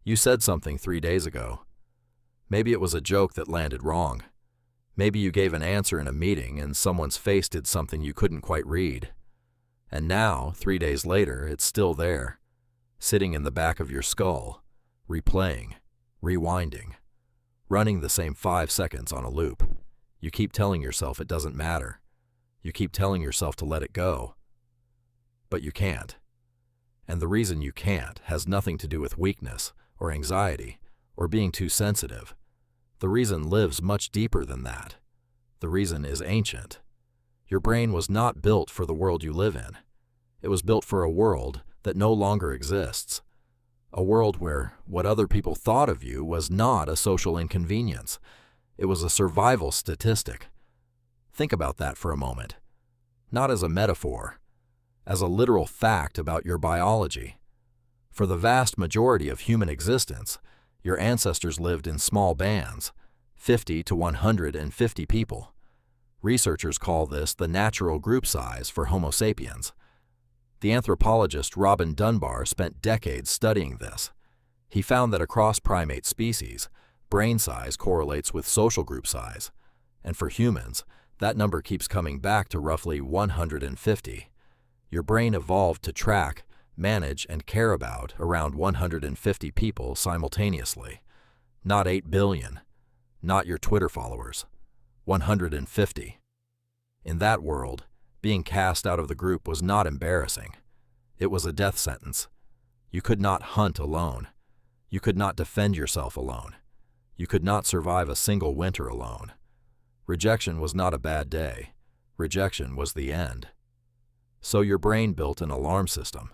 You said something 3 days ago. Maybe it was a joke that landed wrong. Maybe you gave an answer in a meeting and someone's face did something you couldn't quite read. And now, 3 days later, it's still there, sitting in the back of your skull, replaying, rewinding, running the same 5 seconds on a loop. You keep telling yourself it doesn't matter. You keep telling yourself to let it go. But you can't. And the reason you can't has nothing to do with weakness or anxiety or being too sensitive. The reason lives much deeper than that. The reason is ancient. Your brain was not built for the world you live in. It was built for a world that no longer exists. A world where what other people thought of you was not a social inconvenience. It was a survival statistic. Think about that for a moment. Not as a metaphor, as a literal fact about your biology. For the vast majority of human existence, your ancestors lived in small bands, 50 to 150 people. Researchers call this the natural group size for Homo sapiens. The anthropologist Robin Dunbar spent decades studying this. He found that across primate species, brain size correlates with social group size, and for humans, that number keeps coming back to roughly 150. Your brain evolved to track, manage, and care about around 150 people simultaneously. Not 8 billion. Not your Twitter followers. 150. In that world, being cast out of the group was not embarrassing. It was a death sentence. You could not hunt alone. You could not defend yourself alone. You could not survive a single winter alone. Rejection was not a bad day. Rejection was the end. So your brain built an alarm system,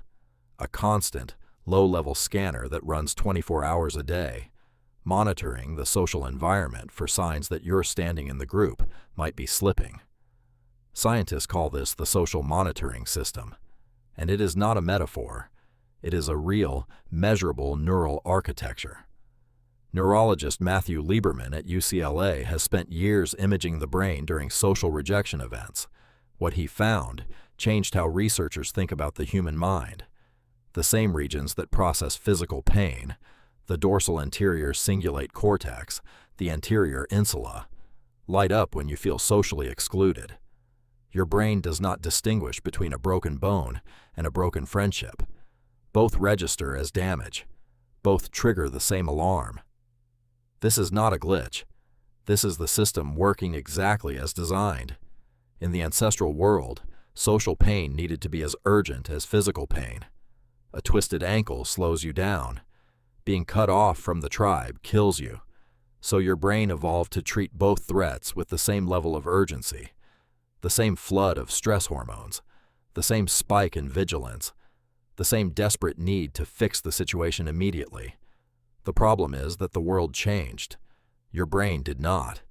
a constant, low-level scanner that runs 24 hours a day, monitoring the social environment for signs that your standing in the group might be slipping. Scientists call this the social monitoring system, and it is not a metaphor. It is a real, measurable neural architecture. Neurologist Matthew Lieberman at UCLA has spent years imaging the brain during social rejection events. What he found changed how researchers think about the human mind. The same regions that process physical pain, the dorsal anterior cingulate cortex, the anterior insula, light up when you feel socially excluded. Your brain does not distinguish between a broken bone and a broken friendship. Both register as damage. Both trigger the same alarm. This is not a glitch. This is the system working exactly as designed. In the ancestral world, social pain needed to be as urgent as physical pain. A twisted ankle slows you down. Being cut off from the tribe kills you. So your brain evolved to treat both threats with the same level of urgency, the same flood of stress hormones, the same spike in vigilance, the same desperate need to fix the situation immediately. The problem is that the world changed. Your brain did not.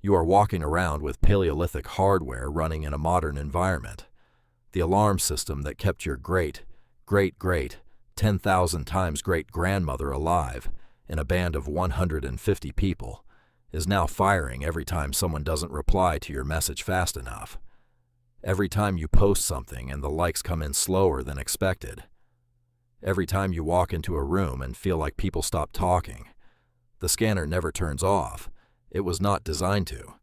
You are walking around with Paleolithic hardware running in a modern environment. The alarm system that kept your great, 10,000 times great-grandmother alive in a band of 150 people is now firing every time someone doesn't reply to your message fast enough. Every time you post something and the likes come in slower than expected. Every time you walk into a room and feel like people stop talking. The scanner never turns off. It was not designed to.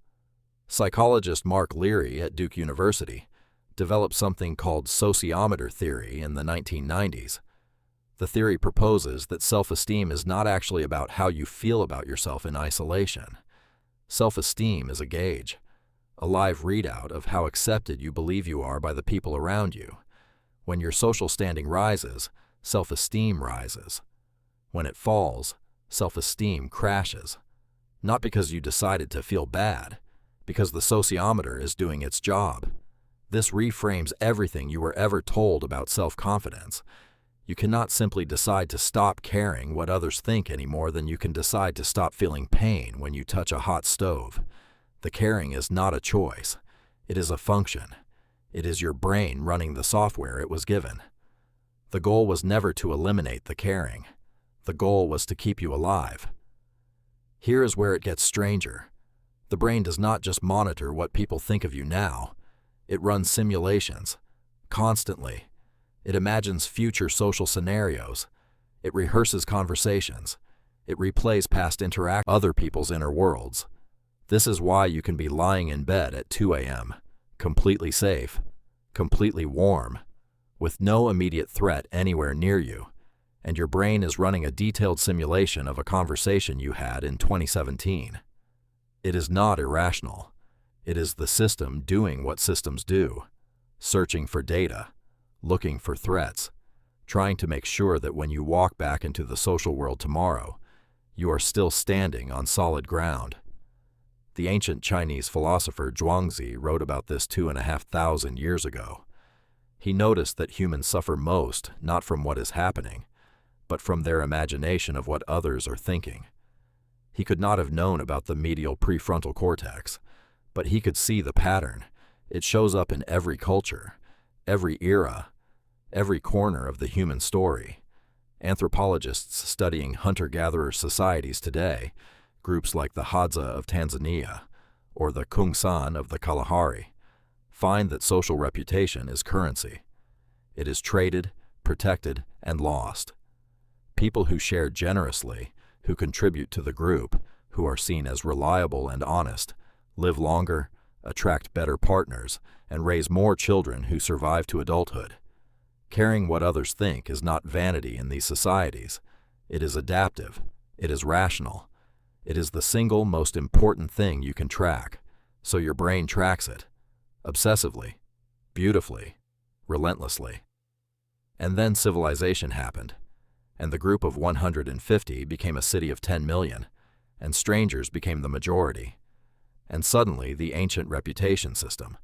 Psychologist Mark Leary at Duke University developed something called Sociometer Theory in the 1990s. The theory proposes that self-esteem is not actually about how you feel about yourself in isolation. Self-esteem is a gauge, a live readout of how accepted you believe you are by the people around you. When your social standing rises, self-esteem rises. When it falls, self-esteem crashes. Not because you decided to feel bad, because the sociometer is doing its job. This reframes everything you were ever told about self-confidence. You cannot simply decide to stop caring what others think any more than you can decide to stop feeling pain when you touch a hot stove. The caring is not a choice. It is a function. It is your brain running the software it was given. The goal was never to eliminate the caring. The goal was to keep you alive. Here is where it gets stranger. The brain does not just monitor what people think of you now. It runs simulations, constantly. It imagines future social scenarios. It rehearses conversations. It replays past interactions with other people's inner worlds. This is why you can be lying in bed at 2 a.m., completely safe, completely warm, with no immediate threat anywhere near you, and your brain is running a detailed simulation of a conversation you had in 2017. It is not irrational. It is the system doing what systems do, searching for data, looking for threats, trying to make sure that when you walk back into the social world tomorrow, you are still standing on solid ground. The ancient Chinese philosopher Zhuangzi wrote about this 2,500 years ago. He noticed that humans suffer most not from what is happening, but from their imagination of what others are thinking. He could not have known about the medial prefrontal cortex, but he could see the pattern. It shows up in every culture, every era, every corner of the human story. Anthropologists studying hunter-gatherer societies today, groups like the Hadza of Tanzania or the Kungsan of the Kalahari, find that social reputation is currency. It is traded, protected, and lost. People who share generously, who contribute to the group, who are seen as reliable and honest, live longer, attract better partners, and raise more children who survive to adulthood. Caring what others think is not vanity in these societies. It is adaptive. It is rational. It is the single most important thing you can track, so your brain tracks it, obsessively, beautifully, relentlessly. And then civilization happened, and the group of 150 became a city of 10 million, and strangers became the majority. And suddenly the ancient reputation system,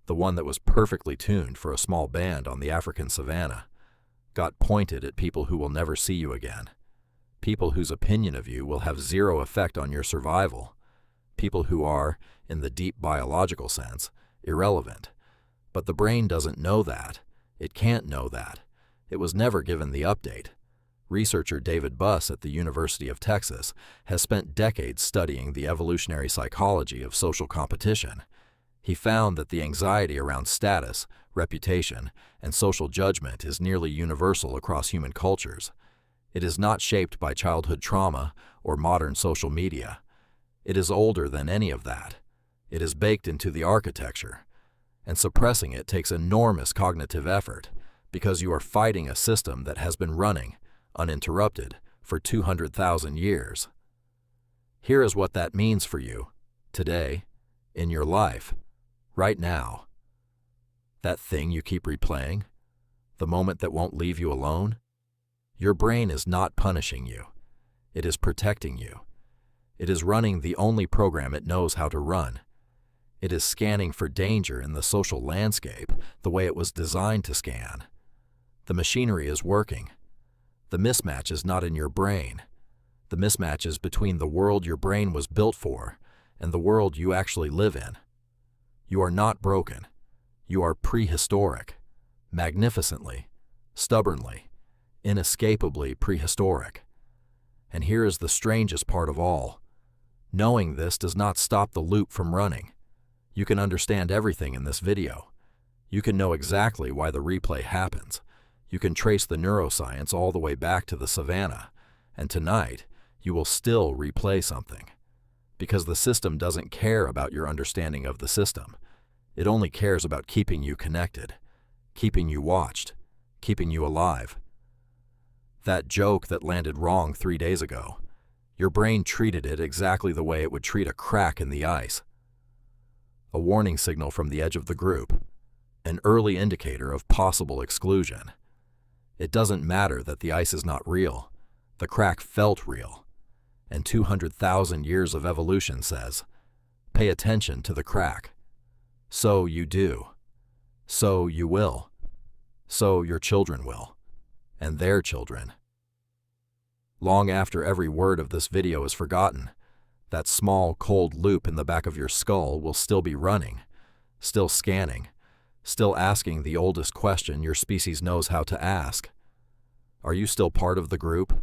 the one that was perfectly tuned for a small band on the African savanna, got pointed at people who will never see you again. People whose opinion of you will have zero effect on your survival. People who are, in the deep biological sense, irrelevant. But the brain doesn't know that. It can't know that. It was never given the update. Researcher David Buss at the University of Texas has spent decades studying the evolutionary psychology of social competition. He found that the anxiety around status, reputation, and social judgment is nearly universal across human cultures. It is not shaped by childhood trauma or modern social media. It is older than any of that. It is baked into the architecture, and suppressing it takes enormous cognitive effort because you are fighting a system that has been running, uninterrupted, for 200,000 years. Here is what that means for you, today, in your life, right now. That thing you keep replaying, the moment that won't leave you alone, your brain is not punishing you. It is protecting you. It is running the only program it knows how to run. It is scanning for danger in the social landscape the way it was designed to scan. The machinery is working. The mismatch is not in your brain. The mismatch is between the world your brain was built for and the world you actually live in. You are not broken. You are prehistoric, magnificently, stubbornly, inescapably prehistoric. And here is the strangest part of all. Knowing this does not stop the loop from running. You can understand everything in this video. You can know exactly why the replay happens. You can trace the neuroscience all the way back to the savannah. And tonight, you will still replay something. Because the system doesn't care about your understanding of the system. It only cares about keeping you connected, keeping you watched, keeping you alive. That joke that landed wrong 3 days ago, your brain treated it exactly the way it would treat a crack in the ice. A warning signal from the edge of the group, an early indicator of possible exclusion. It doesn't matter that the ice is not real. The crack felt real. And 200,000 years of evolution says, pay attention to the crack. So you do. So you will. So your children will. And their children. Long after every word of this video is forgotten, that small, cold loop in the back of your skull will still be running, still scanning, still asking the oldest question your species knows how to ask. Are you still part of the group?